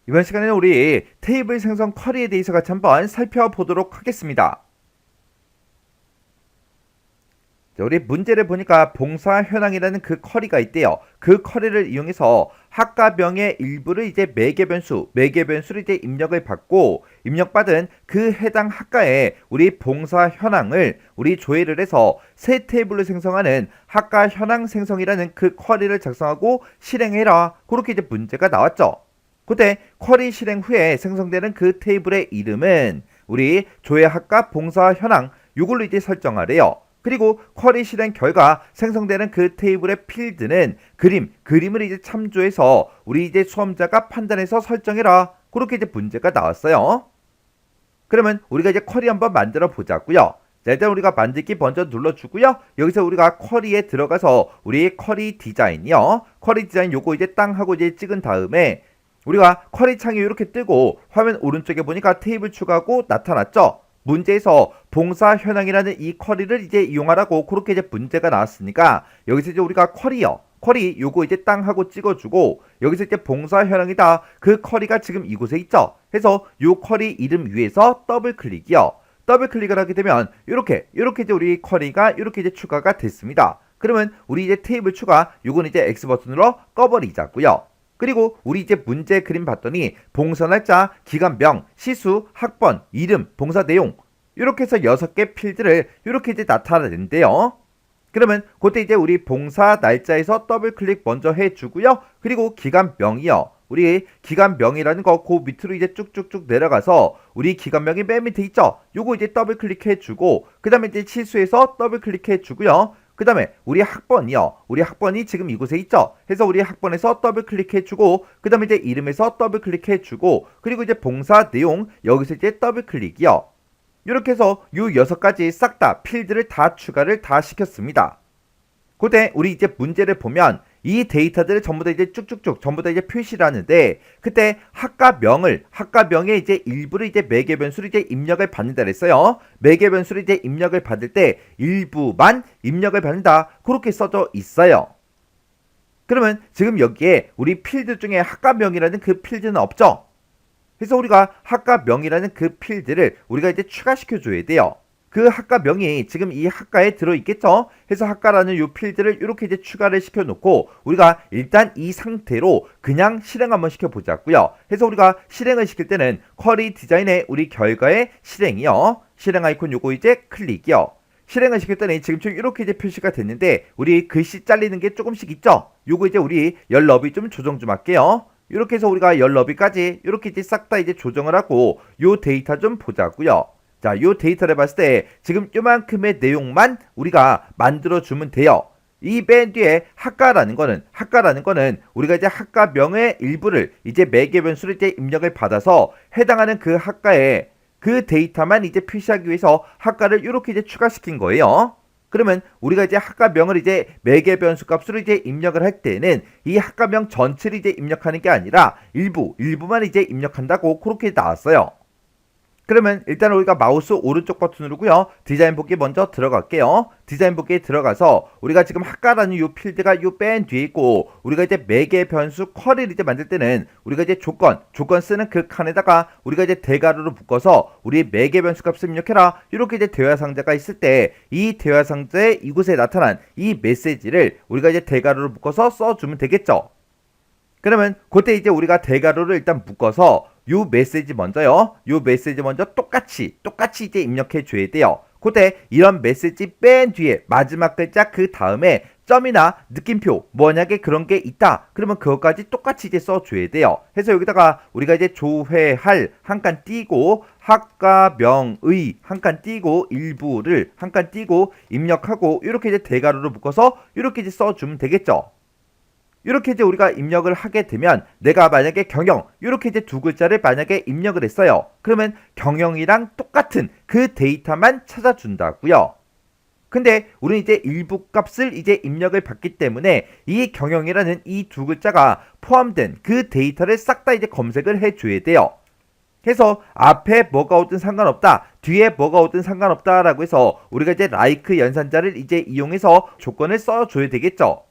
이번 시간에는 우리 테이블 생성 쿼리에 대해서 같이 한번 살펴보도록 하겠습니다. 자, 우리 문제를 보니까 봉사 현황이라는 그 쿼리가 있대요. 그 쿼리를 이용해서 학과명의 일부를 이제 매개변수를 이제 입력을 받고 입력받은 그 해당 학과에 우리 봉사 현황을 우리 조회를 해서 새 테이블을 생성하는 학과 현황 생성이라는 그 쿼리를 작성하고 실행해라. 그렇게 이제 문제가 나왔죠. 그때 쿼리 실행 후에 생성되는 그 테이블의 이름은 우리 조회학과 봉사 현황 이걸로 이제 설정하래요. 그리고 쿼리 실행 결과 생성되는 그 테이블의 필드는 그림을 이제 참조해서 우리 이제 수험자가 판단해서 설정해라. 그렇게 이제 문제가 나왔어요. 그러면 우리가 이제 쿼리 한번 만들어 보자고요. 자, 일단 우리가 만들기 먼저 눌러주고요. 여기서 우리가 쿼리에 들어가서 우리 쿼리 디자인이요. 쿼리 디자인 요거 이제 땅 하고 이제 찍은 다음에 우리가 쿼리 창이 이렇게 뜨고 화면 오른쪽에 보니까 테이블 추가하고 나타났죠. 문제에서 봉사 현황이라는 이 쿼리를 이제 이용하라고 그렇게 이제 문제가 나왔으니까 여기서 이제 우리가 쿼리 요거 이제 땅 하고 찍어주고 여기서 이제 봉사 현황이다. 그 쿼리가 지금 이곳에 있죠. 해서 요 쿼리 이름 위에서 더블 클릭이요. 더블 클릭을 하게 되면 이렇게 이제 우리 쿼리가 이렇게 이제 추가가 됐습니다. 그러면 우리 이제 테이블 추가 요건 이제 X 버튼으로 꺼버리자고요. 그리고 우리 이제 문제 그림 봤더니 봉사 날짜, 기간명, 시수, 학번, 이름, 봉사 내용 이렇게 해서 6개 필드를 이렇게 이제 나타내는데요. 그러면 그때 이제 우리 봉사 날짜에서 더블 클릭 먼저 해주고요. 그리고 기간명이요. 우리 기간명이라는 거 그 밑으로 이제 쭉쭉쭉 내려가서 우리 기간명이 맨 밑에 있죠. 요거 이제 더블 클릭해주고 그 다음에 이제 치수에서 더블 클릭해주고요. 그 다음에 우리 학번이요. 우리 학번이 지금 이곳에 있죠. 해서 우리 학번에서 더블 클릭해주고 그 다음에 이제 이름에서 더블 클릭해주고 그리고 이제 봉사 내용 여기서 이제 더블 클릭이요. 이렇게 해서 요 6가지 싹 다 필드를 다 추가를 다 시켰습니다. 그때 우리 이제 문제를 보면 이 데이터들을 전부 다 이제 쭉쭉쭉 전부 다 이제 표시를 하는데 그때 학과명의 이제 일부를 이제 매개변수를 이제 입력을 받는다 그랬어요. 매개변수를 이제 입력을 받을 때 일부만 입력을 받는다. 그렇게 써져 있어요. 그러면 지금 여기에 우리 필드 중에 학과명이라는 그 필드는 없죠. 그래서 우리가 학과명이라는 그 필드를 우리가 이제 추가시켜 줘야 돼요. 그 학과명이 지금 이 학과에 들어있겠죠? 해서 학과라는 이 필드를 이렇게 이제 추가를 시켜놓고 우리가 일단 이 상태로 그냥 실행 한번 시켜보자고요. 해서 우리가 실행을 시킬 때는 쿼리 디자인의 우리 결과의 실행이요. 실행 아이콘 요거 이제 클릭이요. 실행을 시켰더니 지금처럼 이렇게 이제 표시가 됐는데 우리 글씨 잘리는 게 조금씩 있죠? 요거 이제 우리 열 너비 좀 조정 좀 할게요. 이렇게 해서 우리가 열 너비까지 이렇게 이제 싹 다 이제 조정을 하고 요 데이터 좀 보자고요. 자, 요 데이터를 봤을 때 지금 요만큼의 내용만 우리가 만들어주면 돼요. 이 맨 뒤에 학과라는 거는 우리가 이제 학과명의 일부를 이제 매개변수를 이제 입력을 받아서 해당하는 그 학과에 그 데이터만 이제 표시하기 위해서 학과를 이렇게 이제 추가시킨 거예요. 그러면 우리가 이제 학과명을 이제 매개변수 값으로 이제 입력을 할 때는 이 학과명 전체를 이제 입력하는 게 아니라 일부만 이제 입력한다고 그렇게 나왔어요. 그러면 일단 우리가 마우스 오른쪽 버튼 누르고요. 디자인 보기 먼저 들어갈게요. 디자인 보기에 들어가서 우리가 지금 학과라는 이 필드가 요 맨 뒤에 있고 우리가 이제 매개 변수 쿼리를 이제 만들 때는 우리가 이제 조건 쓰는 그 칸에다가 우리가 이제 대괄호로 묶어서 우리 매개 변수 값을 입력해라. 이렇게 이제 대화 상자가 있을 때 이 대화 상자에 이곳에 나타난 이 메시지를 우리가 이제 대괄호로 묶어서 써주면 되겠죠. 그러면 그때 이제 우리가 대괄호를 일단 묶어서 요 메시지 먼저요. 요 메시지 먼저 똑같이 이제 입력해 줘야 돼요. 그때 이런 메시지 맨 뒤에 마지막 글자 그 다음에 점이나 느낌표 뭐냐게 그런 게 있다. 그러면 그것까지 똑같이 이제 써줘야 돼요. 해서 여기다가 우리가 이제 조회할 한 칸 띄고 학과명의 한 칸 띄고 일부를 한 칸 띄고 입력하고 이렇게 이제 대괄호로 묶어서 이렇게 이제 써주면 되겠죠. 이렇게 이제 우리가 입력을 하게 되면 내가 만약에 경영 이렇게 이제 두 글자를 만약에 입력을 했어요. 그러면 경영이랑 똑같은 그 데이터만 찾아준다고요. 근데 우리는 이제 일부 값을 이제 입력을 받기 때문에 이 경영이라는 이 두 글자가 포함된 그 데이터를 싹 다 이제 검색을 해줘야 돼요. 해서 앞에 뭐가 오든 상관없다, 뒤에 뭐가 오든 상관없다라고 해서 우리가 이제 like 연산자를 이제 이용해서 조건을 써줘야 되겠죠.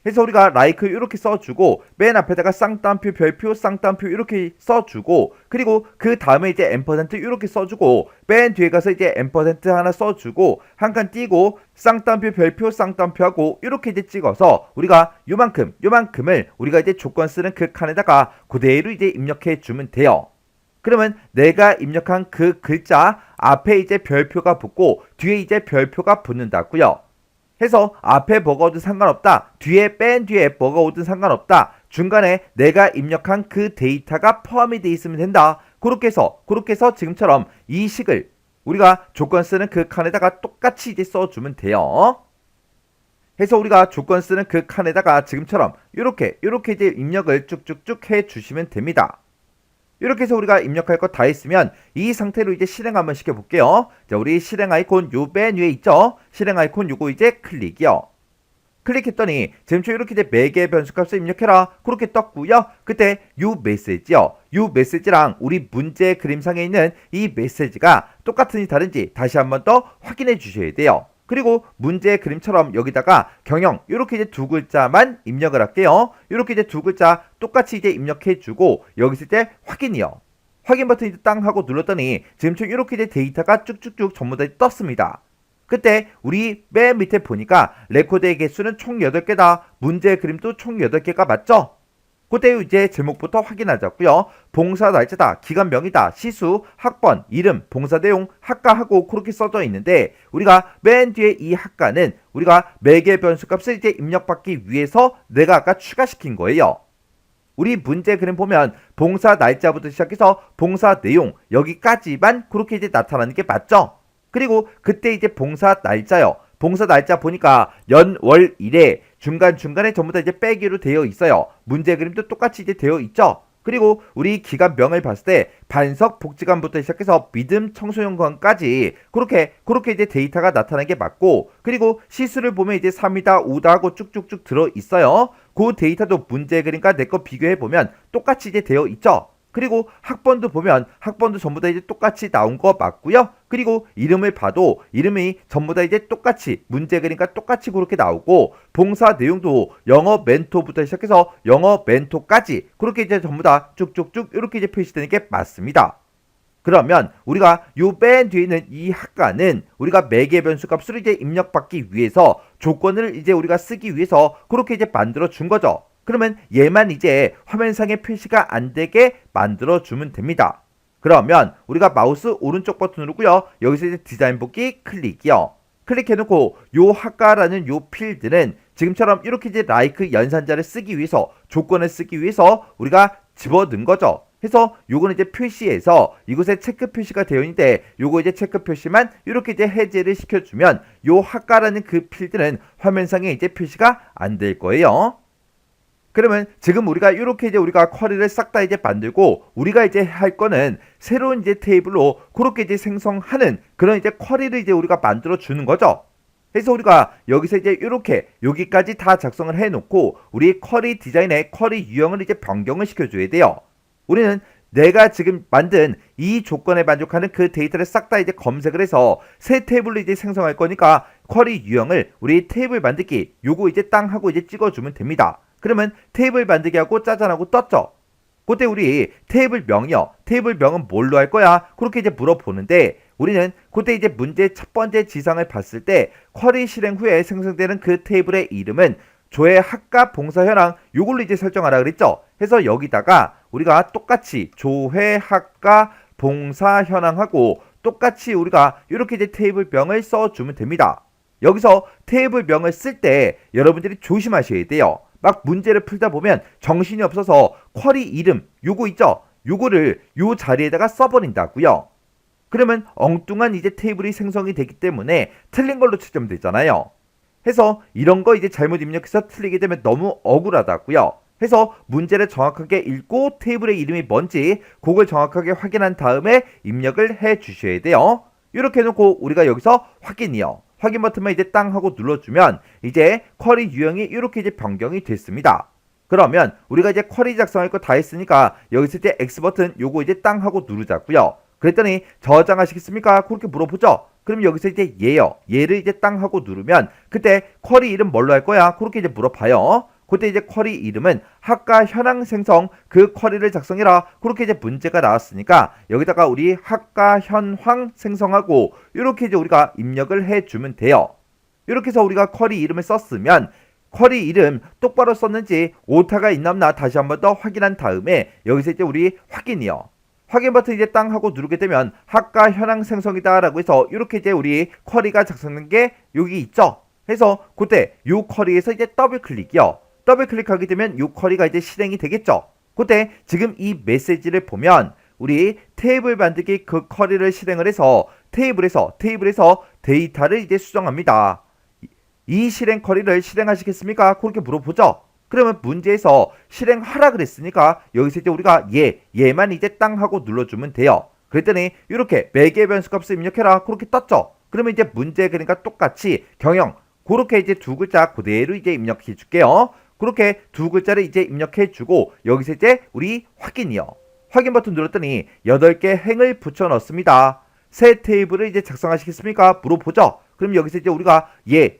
해서 우리가 like 이렇게 써주고 맨 앞에다가 쌍따옴표 별표 쌍따옴표 이렇게 써주고 그리고 그 다음에 이제 앰퍼센트 이렇게 써주고 맨 뒤에 가서 이제 앰퍼센트 하나 써주고 한 칸 띄고 쌍따옴표 별표 쌍따옴표 하고 이렇게 이제 찍어서 우리가 요만큼을 우리가 이제 조건 쓰는 그 칸에다가 그대로 이제 입력해 주면 돼요. 그러면 내가 입력한 그 글자 앞에 이제 별표가 붙고 뒤에 이제 별표가 붙는다고요. 해서 앞에 뭐가 오든 상관없다. 뒤에 맨 뒤에 뭐가 오든 상관없다. 중간에 내가 입력한 그 데이터가 포함이 되어 있으면 된다. 그렇게 해서 지금처럼 이 식을 우리가 조건 쓰는 그 칸에다가 똑같이 이제 써주면 돼요. 해서 우리가 조건 쓰는 그 칸에다가 지금처럼 이렇게 이제 입력을 쭉쭉쭉 해주시면 됩니다. 이렇게 해서 우리가 입력할 거 다 했으면 이 상태로 이제 실행 한번 시켜볼게요. 자, 우리 실행 아이콘 요 맨 위에 있죠? 실행 아이콘 요거 이제 클릭이요. 클릭했더니 지금처럼 이렇게 이제 매개 변수값을 입력해라. 그렇게 떴고요. 그때 요 메시지요. 요 메시지랑 우리 문제 그림상에 있는 이 메시지가 똑같은지 다른지 다시 한번 더 확인해 주셔야 돼요. 그리고 문제 그림처럼 여기다가 경영 이렇게 이제 두 글자만 입력을 할게요. 이렇게 이제 두 글자 똑같이 이제 입력해 주고 여기 있을 때 확인이요. 확인 버튼 이제 땅 하고 눌렀더니 지금처럼 이렇게 이제 데이터가 쭉쭉쭉 전부 다 떴습니다. 그때 우리 맨 밑에 보니까 레코드의 개수는 총 8개다. 문제 그림도 총 8개가 맞죠? 그때 이제 제목부터 확인하자고요. 봉사 날짜다, 기간명이다, 시수, 학번, 이름, 봉사 내용, 학과하고 그렇게 써져 있는데 우리가 맨 뒤에 이 학과는 우리가 매개 변수 값을 이제 입력받기 위해서 내가 아까 추가시킨 거예요. 우리 문제 그림 보면 봉사 날짜부터 시작해서 봉사 내용 여기까지만 그렇게 이제 나타나는 게 맞죠? 그리고 그때 이제 봉사 날짜요. 봉사 날짜 보니까 연, 월, 일에 중간중간에 전부 다 이제 빼기로 되어 있어요. 문제 그림도 똑같이 이제 되어 있죠. 그리고 우리 기간명을 봤을 때 반석 복지관부터 시작해서 믿음 청소년관까지 그렇게 이제 데이터가 나타나는 게 맞고 그리고 시수를 보면 이제 3이다 5다 하고 쭉쭉쭉 들어 있어요. 그 데이터도 문제 그림과 내 거 비교해 보면 똑같이 이제 되어 있죠. 그리고 학번도 보면 학번도 전부 다 이제 똑같이 나온 거 맞고요. 그리고 이름을 봐도 이름이 전부 다 이제 똑같이 문제 그림과 똑같이 그렇게 나오고 봉사 내용도 영어 멘토부터 시작해서 영어 멘토까지 그렇게 이제 전부 다 쭉쭉쭉 이렇게 이제 표시되는 게 맞습니다. 그러면 우리가 요 맨 뒤에 있는 이 학과는 우리가 매개 변수 값을 이제 입력받기 위해서 조건을 이제 우리가 쓰기 위해서 그렇게 이제 만들어 준 거죠. 그러면 얘만 이제 화면상에 표시가 안 되게 만들어 주면 됩니다. 그러면 우리가 마우스 오른쪽 버튼 누르고요. 여기서 이제 디자인 복귀 클릭이요. 클릭해놓고 요 학과라는 요 필드는 지금처럼 이렇게 이제 like 연산자를 쓰기 위해서 조건을 쓰기 위해서 우리가 집어넣은 거죠. 해서 요거는 이제 표시해서 이곳에 체크 표시가 되어 있는데 요거 이제 체크 표시만 이렇게 이제 해제를 시켜주면 요 학과라는 그 필드는 화면상에 이제 표시가 안 될 거예요. 그러면 지금 우리가 이렇게 이제 우리가 쿼리를 싹 다 이제 만들고 우리가 이제 할 거는 새로운 이제 테이블로 그렇게 이제 생성하는 그런 이제 쿼리를 이제 우리가 만들어 주는 거죠. 그래서 우리가 여기서 이제 이렇게 여기까지 다 작성을 해 놓고 우리 쿼리 디자인의 쿼리 유형을 이제 변경을 시켜 줘야 돼요. 우리는 내가 지금 만든 이 조건에 만족하는 그 데이터를 싹 다 이제 검색을 해서 새 테이블로 이제 생성할 거니까 쿼리 유형을 우리 테이블 만들기 요거 이제 땅 하고 이제 찍어 주면 됩니다. 그러면 테이블 만들기 하고 짜잔하고 떴죠. 그때 우리 테이블 명이요. 테이블 명은 뭘로 할 거야? 그렇게 이제 물어보는데 우리는 그때 이제 문제 첫 번째 지상을 봤을 때 쿼리 실행 후에 생성되는 그 테이블의 이름은 조회 학과 봉사 현황 요걸로 이제 설정하라 그랬죠. 해서 여기다가 우리가 똑같이 조회 학과 봉사 현황하고 똑같이 우리가 이렇게 이제 테이블 명을 써주면 됩니다. 여기서 테이블 명을 쓸 때 여러분들이 조심하셔야 돼요. 막 문제를 풀다 보면 정신이 없어서 쿼리 이름 요거 있죠? 요거를 요 자리에다가 써버린다고요. 그러면 엉뚱한 이제 테이블이 생성이 되기 때문에 틀린 걸로 채점되잖아요. 해서 이런 거 이제 잘못 입력해서 틀리게 되면 너무 억울하다고요. 해서 문제를 정확하게 읽고 테이블의 이름이 뭔지 그걸 정확하게 확인한 다음에 입력을 해 주셔야 돼요. 이렇게 해놓고 우리가 여기서 확인이요. 확인 버튼만 이제 땅 하고 눌러주면 이제 쿼리 유형이 이렇게 이제 변경이 됐습니다. 그러면 우리가 이제 쿼리 작성할 거 다 했으니까 여기 있을 때 X 버튼 요거 이제 땅 하고 누르자고요. 그랬더니 저장하시겠습니까? 그렇게 물어보죠. 그럼 여기서 이제 얘요. 얘를 이제 땅 하고 누르면 그때 쿼리 이름 뭘로 할 거야? 그렇게 이제 물어봐요. 그때 이제 쿼리 이름은 학과 현황 생성 그 쿼리를 작성해라. 그렇게 이제 문제가 나왔으니까 여기다가 우리 학과 현황 생성하고 이렇게 이제 우리가 입력을 해주면 돼요. 이렇게 해서 우리가 쿼리 이름을 썼으면 쿼리 이름 똑바로 썼는지 오타가 있나 없나 다시 한 번 더 확인한 다음에 여기서 이제 우리 확인이요. 확인 버튼 이제 땅 하고 누르게 되면 학과 현황 생성이다 라고 해서 이렇게 이제 우리 쿼리가 작성된 게 여기 있죠. 해서 그때 요 쿼리에서 이제 더블 클릭이요. 더블 클릭하게 되면 요 쿼리가 이제 실행이 되겠죠. 그때 지금 이 메시지를 보면 우리 테이블 만들기 그 쿼리를 실행을 해서 테이블에서 데이터를 이제 수정합니다. 이 실행 쿼리를 실행하시겠습니까? 그렇게 물어보죠. 그러면 문제에서 실행하라 그랬으니까 여기서 이제 우리가 얘만 이제 땅 하고 눌러주면 돼요. 그랬더니 이렇게 매개 변수 값을 입력해라 그렇게 떴죠. 그러면 이제 문제 그러니까 똑같이 경영 그렇게 이제 두 글자 그대로 이제 입력해 줄게요. 그렇게 두 글자를 이제 입력해 주고 여기서 이제 우리 확인이요. 확인 버튼 눌렀더니 8개 행을 붙여 넣습니다. 새 테이블을 이제 작성하시겠습니까? 물어보죠. 그럼 여기서 이제 우리가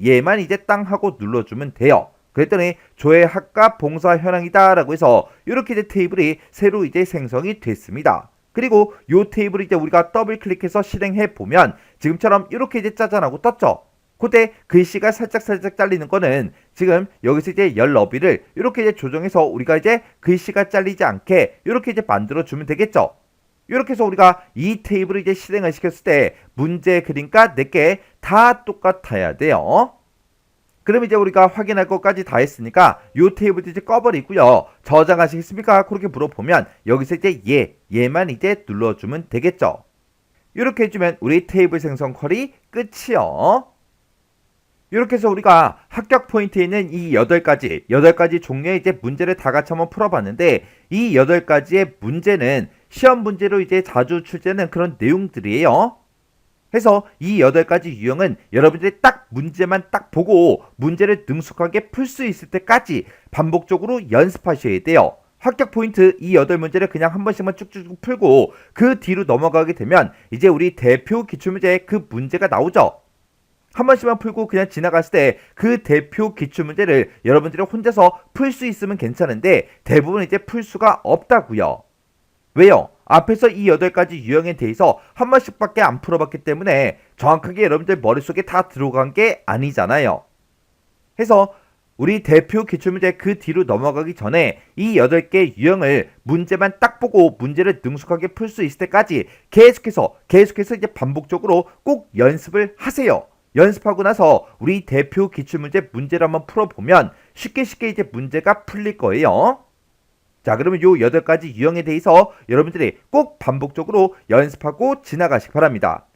얘만 이제 땅 하고 눌러주면 돼요. 그랬더니 조회 학과 봉사 현황이다 라고 해서 이렇게 이제 테이블이 새로 이제 생성이 됐습니다. 그리고 요 테이블을 이제 우리가 더블 클릭해서 실행해 보면 지금처럼 이렇게 이제 짜잔하고 떴죠. 그때 글씨가 살짝 잘리는 거는 지금 여기서 이제 열 너비를 이렇게 이제 조정해서 우리가 이제 글씨가 잘리지 않게 이렇게 이제 만들어 주면 되겠죠. 이렇게 해서 우리가 이 테이블을 이제 실행을 시켰을 때 문제 그림과 4개 다 똑같아야 돼요. 그럼 이제 우리가 확인할 것까지 다 했으니까 이 테이블도 이제 꺼버리고요. 저장하시겠습니까? 그렇게 물어보면 여기서 이제 얘만 이제 눌러주면 되겠죠. 이렇게 해주면 우리 테이블 생성 쿼리 끝이요. 이렇게 해서 우리가 합격 포인트에 있는 이 8가지 종류의 이제 문제를 다 같이 한번 풀어봤는데 이 8가지의 문제는 시험 문제로 이제 자주 출제하는 그런 내용들이에요. 해서 이 8가지 유형은 여러분들이 딱 문제만 딱 보고 문제를 능숙하게 풀 수 있을 때까지 반복적으로 연습하셔야 돼요. 합격 포인트 이 8문제를 그냥 한 번씩만 쭉쭉 풀고 그 뒤로 넘어가게 되면 이제 우리 대표 기출문제 그 문제가 나오죠. 한 번씩만 풀고 그냥 지나갔을 때 그 대표 기출문제를 여러분들이 혼자서 풀 수 있으면 괜찮은데 대부분 이제 풀 수가 없다고요. 왜요? 앞에서 이 8가지 유형에 대해서 한 번씩밖에 안 풀어봤기 때문에 정확하게 여러분들 머릿속에 다 들어간 게 아니잖아요. 해서 우리 대표 기출문제 그 뒤로 넘어가기 전에 이 8개 유형을 문제만 딱 보고 문제를 능숙하게 풀 수 있을 때까지 계속해서 이제 반복적으로 꼭 연습을 하세요. 연습하고 나서 우리 대표 기출문제 문제를 한번 풀어보면 쉽게 이제 문제가 풀릴 거예요. 자, 그러면 요 8가지 유형에 대해서 여러분들이 꼭 반복적으로 연습하고 지나가시기 바랍니다.